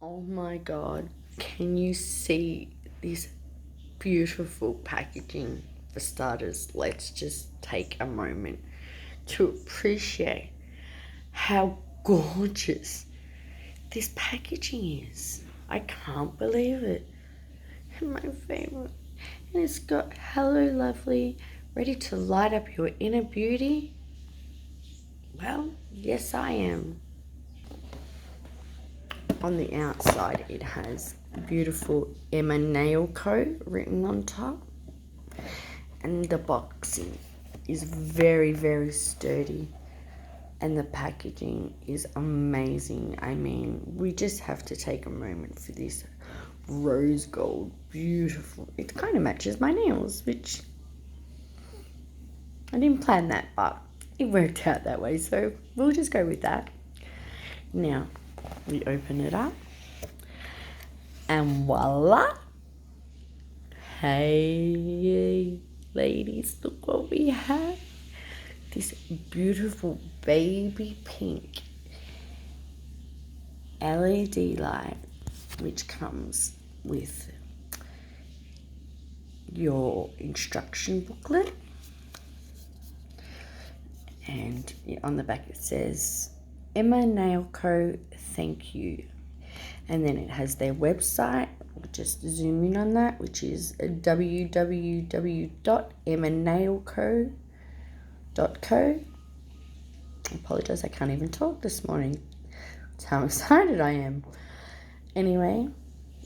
Oh my god, can you see this beautiful packaging? For starters, let's just take a moment to appreciate how gorgeous this packaging is. I can't believe it. My favorite. And it's got "Hello Lovely," ready to light up your inner beauty. Well, yes, I am. On the outside, it has beautiful Emma Nail Co. written on top. And the boxing is very, very sturdy. And the packaging is amazing. I mean, we just have to take a moment for this rose gold. Beautiful. It kind of matches my nails, which I didn't plan that, but it worked out that way. So we'll just go with that. Now, we open it up. And voila! Hey, ladies, look what we have. This beautiful baby pink LED light, which comes with your instruction booklet. And on the back it says, Emma Nail Co. Thank you. And then it has their website. We'll just zoom in on that, which is www.emmanailco.co. I apologize, I can't even talk this morning. That's how excited I am. Anyway,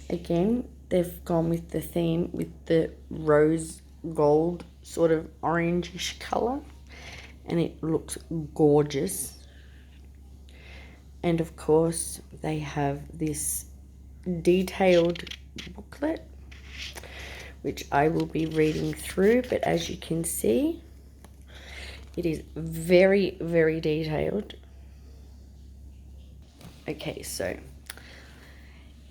again, they've gone with the theme with the rose gold sort of orangish color, and it looks gorgeous. And of course, they have this detailed booklet, which I will be reading through, but as you can see, it is very, very detailed. Okay, so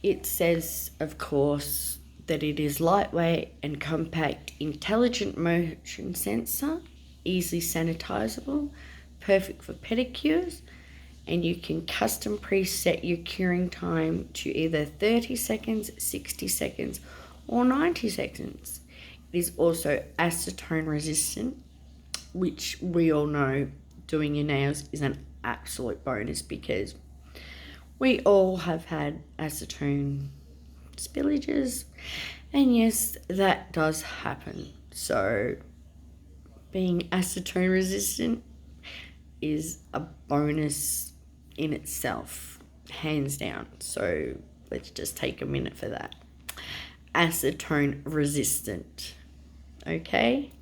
it says, of course, that it is lightweight and compact, intelligent motion sensor, easily sanitizable, perfect for pedicures, and you can custom preset your curing time to either 30 seconds, 60 seconds, or 90 seconds. It is also acetone resistant, which we all know doing your nails is an absolute bonus because we all have had acetone spillages, and yes, that does happen. So being acetone resistant is a bonus in itself, hands down. So let's just take a minute for that. Acetone resistant. Okay.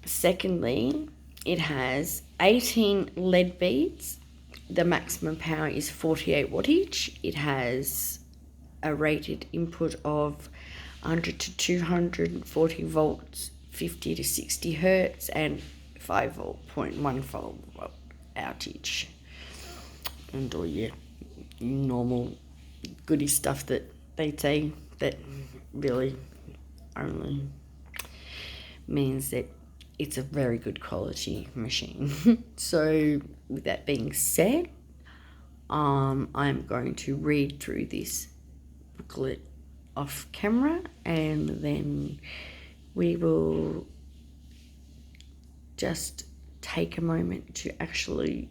Secondly, it has 18 lead beads. The maximum power is 48 wattage. It has a rated input of 100 to 240 volts, 50 to 60 hertz, and 5 volt, 0.14 volt outage. And all your normal goody stuff that they say that really only means that it's a very good quality machine. So with that being said, I'm going to read through this booklet off camera, and then we will just take a moment to actually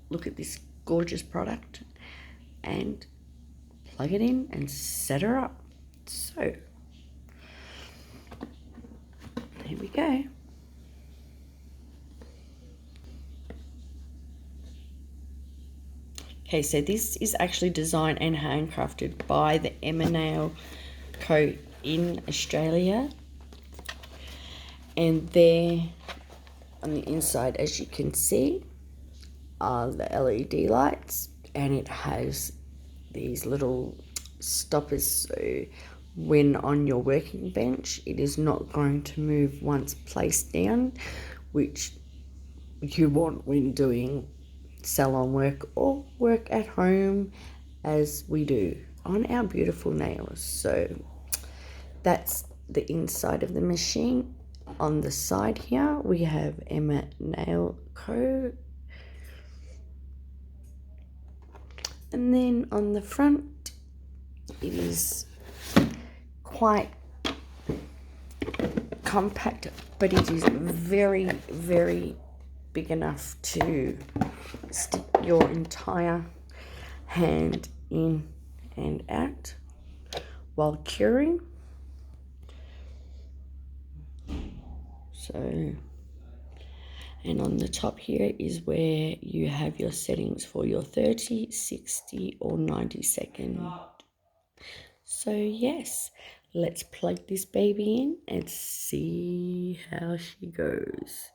look at this gorgeous product and plug it in and set her up. So here we go. Okay, so this is actually designed and handcrafted by the Emma Nail Co. in Australia. And there on the inside, as you can see, are the LED lights, and it has these little stoppers, so when on your working bench, it is not going to move once placed down, which you want when doing salon work or work at home, as we do on our beautiful nails. So that's the inside of the machine. On the side here, we have Emma Nail Co. And then on the front, it is quite compact, but it is very, very big enough to stick your entire hand in and out while curing. So, and on the top here is where you have your settings for your 30, 60 or 90-second. So yes, let's plug this baby in and see how she goes.